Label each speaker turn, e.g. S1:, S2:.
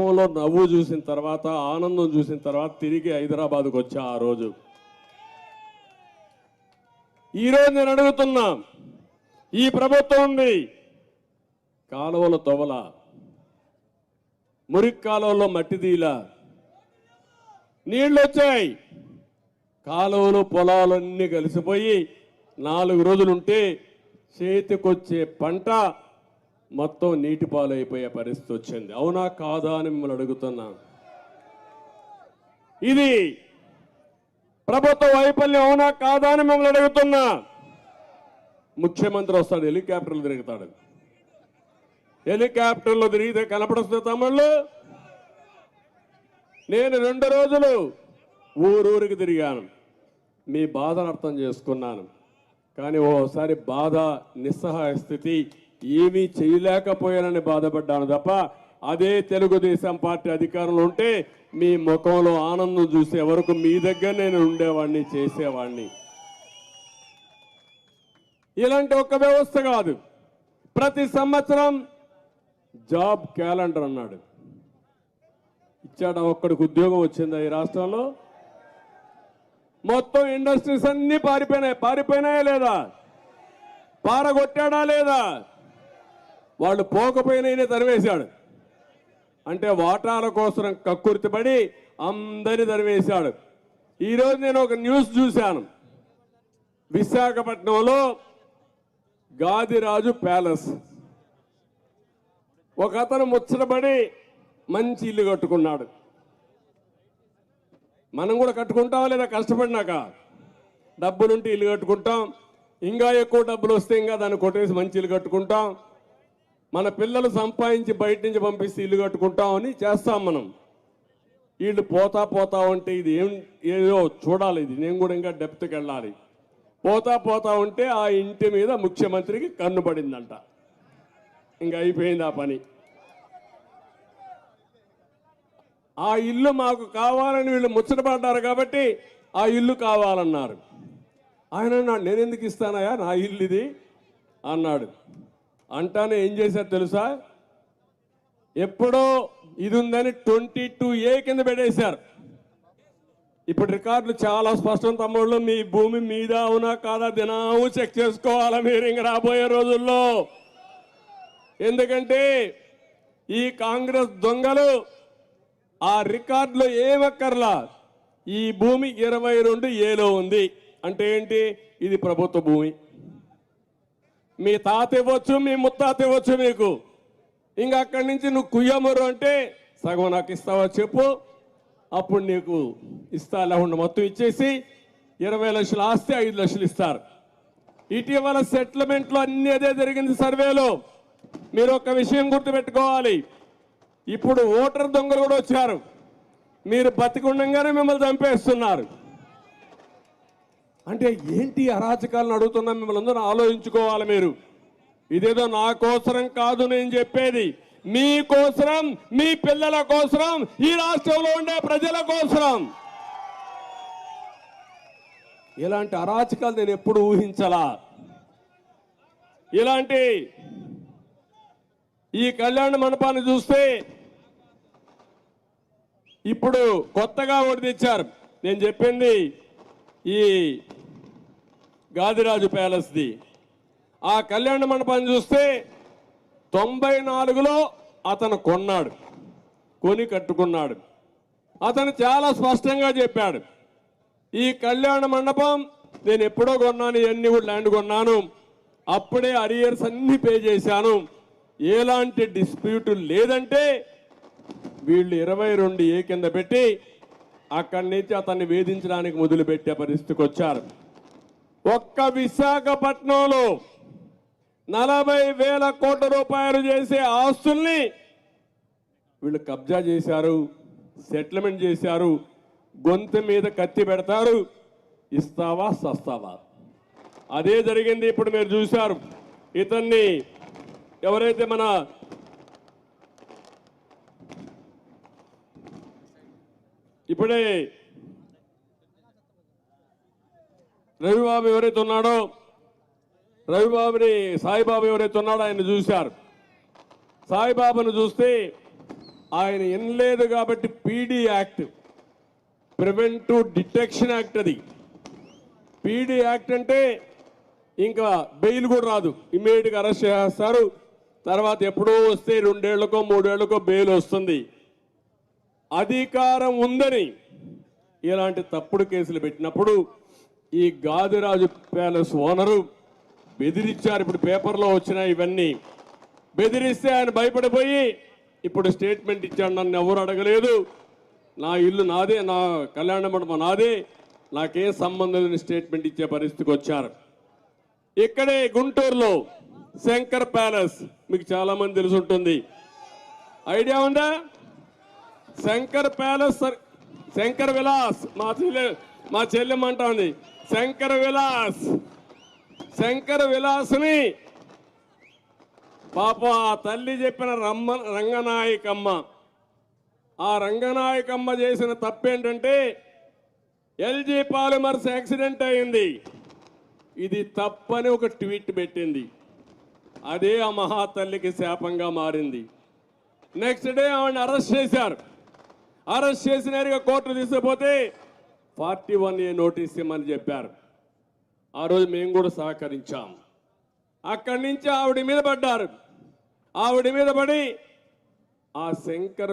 S1: ముఖంలో నవ్వు చూసిన తర్వాత, ఆనందం చూసిన తర్వాత తిరిగి హైదరాబాద్కు వచ్చా. ఆ రోజు ఈరోజు నేను అడుగుతున్నా, ఈ ప్రభుత్వం ఉంది, కాలువల తొవల, మురికి కాలువల్లో మట్టి తీలా, నీళ్ళు వచ్చాయి, కాలువలు పొలాలన్నీ కలిసిపోయి 4 రోజులుంటే చేతికొచ్చే పంట మొత్తం నీటి పాలైపోయే పరిస్థితి వచ్చింది. అవునా కాదా అని మిమ్మల్ని అడుగుతున్నా. ఇది ప్రభుత్వ వైఫల్యం అవునా కాదా అని మిమ్మల్ని అడుగుతున్నా. ముఖ్యమంత్రి వస్తాడు, హెలికాప్టర్లు తిరుగుతాడు. హెలికాప్టర్లో తిరిగితే కనపడుతుంది తమ్ముళ్ళు. నేను 2 రోజులు ఊరూరికి తిరిగాను, మీ బాధను అర్థం చేసుకున్నాను. కానీ ఓసారి బాధ, నిస్సహాయ స్థితి, ఏమీ చేయలేకపోయానని బాధపడ్డాను తప్ప, అదే తెలుగుదేశం పార్టీ అధికారంలో ఉంటే మీ ముఖంలో ఆనందం చూసే వరకు మీ దగ్గర నేను ఉండేవాడిని, చేసేవాడిని. ఇలాంటి ఒక్క వ్యవస్థ కాదు, ప్రతి సంవత్సరం జాబ్ క్యాలెండర్ అన్నాడు. ఇచ్చాడా? ఒక్కడికి ఉద్యోగం వచ్చిందా ఈ రాష్ట్రంలో? మొత్తం ఇండస్ట్రీస్ అన్నీ పారిపోయినాయా లేదా? పారగొట్టాడా లేదా? వాళ్ళు పోకపోయినా తరివేశాడు. అంటే వాటాల కోసం కక్కుర్తిపడి అందరినీ తరివేశాడు. ఈరోజు నేను ఒక న్యూస్ చూశాను, విశాఖపట్నంలో గాదిరాజు ప్యాలెస్, ఒక అతను ముచ్చటపడి మంచి ఇల్లు కట్టుకున్నాడు. మనం కూడా కట్టుకుంటామా లేదా? కష్టపడినాక డబ్బులుంటే ఇల్లు కట్టుకుంటాం, ఇంకా ఎక్కువ డబ్బులు వస్తే ఇంకా దాన్ని కొట్టేసి మంచి ఇల్లు కట్టుకుంటాం. మన పిల్లలు సంపాదించి బయట నుంచి పంపిస్తే ఇల్లు కట్టుకుంటామని చేస్తాం మనం. వీళ్ళు పోతా ఉంటే ఇది ఏదో చూడాలి, ఇది నేను కూడా ఇంకా డెప్త్కి వెళ్ళాలి. పోతా ఉంటే ఆ ఇంటి మీద ముఖ్యమంత్రికి కన్ను పడిందంట. ఇంకా అయిపోయింది ఆ పని. ఆ ఇల్లు మాకు కావాలని వీళ్ళు ముచ్చటపడ్డారు కాబట్టి ఆ ఇల్లు కావాలన్నారు. ఆయన అన్నాడు, నేను ఎందుకు ఇస్తానయా, నా ఇల్లు ఇది అన్నాడు. అంటానే ఏం చేశారు తెలుసా? ఎప్పుడో ఇది ఉందని 22A కింద పెట్టేశారు. ఇప్పుడు రికార్డులు చాలా స్పష్టం తమ్ముళ్ళు. మీ భూమి మీద అవునా కాదా దినాము చెక్ చేసుకోవాలా మీరు ఇంక రాబోయే రోజుల్లో. ఎందుకంటే ఈ కాంగ్రెస్ దొంగలు ఆ రికార్డులో ఏమక్కర్లా, ఈ భూమి 22Aలో ఉంది అంటే ఏంటి? ఇది ప్రభుత్వ భూమి. మీ తాత ఇవ్వచ్చు, మీ ముత్తాత ఇవ్వచ్చు మీకు. ఇంకా అక్కడి నుంచి నువ్వు కుయ్యమరు అంటే సగం నాకు ఇస్తావా చెప్పు, అప్పుడు నీకు ఇస్తా. లేకుండా మొత్తం ఇచ్చేసి 20 లక్షల ఆస్తి 5 లక్షలు ఇస్తారు. ఇటీవల సెటిల్మెంట్లో అన్ని అదే జరిగింది సర్వేలో. మీరు ఒక విషయం గుర్తుపెట్టుకోవాలి, ఇప్పుడు ఓటర్ దొంగలు కూడా వచ్చారు. మీరు బతికుండగానే మిమ్మల్ని చంపేస్తున్నారు. అంటే ఏంటి అరాచకాలను అడుగుతున్నా మిమ్మల్ని అందరూ ఆలోచించుకోవాలి మీరు. ఇదేదో నా కోసరం కాదు నేను చెప్పేది, మీ కోసరం, మీ పిల్లల కోసరం, ఈ రాష్ట్రంలో ఉండే ప్రజల కోసరం. ఇలాంటి అరాచకాలు నేను ఎప్పుడు ఊహించలా. ఇలాంటి ఈ కళ్యాణ మండపాన్ని చూస్తే ఇప్పుడు కొత్తగా ఒకటి తెచ్చారు. నేను చెప్పింది ఈ గాదిరాజు ప్యాలెస్ది. ఆ కళ్యాణ మండపాన్ని చూస్తే 94లో అతను కొన్నాడు, కొని కట్టుకున్నాడు. అతను చాలా స్పష్టంగా చెప్పాడు, ఈ కళ్యాణ మండపం నేను ఎప్పుడో కొన్నాను, ఇవన్నీ కూడా ల్యాండ్ కొన్నాను, అప్పుడే అరియర్స్ అన్ని పే చేశాను, ఎలాంటి డిస్ప్యూట్ లేదంటే వీళ్ళు 22A కింద పెట్టి అక్కడి నుంచి అతన్ని వేధించడానికి మొదలుపెట్టే పరిస్థితికి వచ్చారు. ఒక్క విశాఖపట్నంలో 40,000 కోట్ల రూపాయలు చేసే ఆస్తుల్ని వీళ్ళు కబ్జా చేశారు, సెటిల్మెంట్ చేశారు. గొంతు మీద కత్తి పెడతారు, ఇస్తావా సస్తావా. అదే జరిగింది. ఇప్పుడు మీరు చూశారు, ఇతన్ని ఎవరైతే మన ఇప్పుడే రవిబాబు ఎవరైతే ఉన్నాడో, రవిబాబుని సాయిబాబు ఎవరైతే ఉన్నాడో ఆయన చూశారు. సాయిబాబును చూస్తే ఆయన వినలేదు కాబట్టి PD act, preventive detection act, అది పీడీ యాక్ట్ అంటే ఇంకా బెయిల్ కూడా రాదు, ఇమ్మీడియట్గా అరెస్ట్ చేస్తారు. తర్వాత ఎప్పుడో వస్తే 2 ఏళ్లకో 3 ఏళ్లకో బెయిల్ వస్తుంది. అధికారం ఉందని ఇలాంటి తప్పుడు కేసులు పెట్టినప్పుడు ఈ గాదిరాజు ప్యాలెస్ ఓనరు బెదిరించారు. ఇప్పుడు పేపర్లో వచ్చినాయి ఇవన్నీ. బెదిరిస్తే ఆయన భయపడిపోయి ఇప్పుడు స్టేట్మెంట్ ఇచ్చాడు. నన్ను ఎవరు అడగలేదు, నా ఇల్లు నాదే, నా కళ్యాణ మండపం నాదే, నాకేం సంబంధం లేని స్టేట్మెంట్ ఇచ్చే పరిస్థితికి వచ్చారు. ఇక్కడే గుంటూరులో శంకర్ ప్యాలెస్, మీకు చాలా మంది తెలిసి ఉంటుంది, ఐడియా ఉందా? శంకర్ ప్యాలెస్, శంకర్ విలాస్, మా చెల్లెమ్మంటా ఉంది శంకర్ విలాస్. శంకర్ విలాస్ని పాప ఆ తల్లి చెప్పిన రంగనాయకమ్మ, ఆ రంగనాయకమ్మ చేసిన తప్పేంటంటే ఎల్జీ పాలిమర్స్ యాక్సిడెంట్ అయింది, ఇది తప్పని ఒక ట్వీట్ పెట్టింది. అదే ఆ మహాతల్లికి శాపంగా మారింది. నెక్స్ట్ డే ఆవిడని అరెస్ట్ చేశారు. అరెస్ట్ చేసినారుగా కోర్టు తీసుకుపోతే 41A నోటీస్ ఇమ్మని చెప్పారు. ఆ రోజు మేము కూడా సహకరించాం. అక్కడి నుంచి ఆవిడ మీద పడ్డారు. ఆవిడ మీద పడి ఆ శంకర్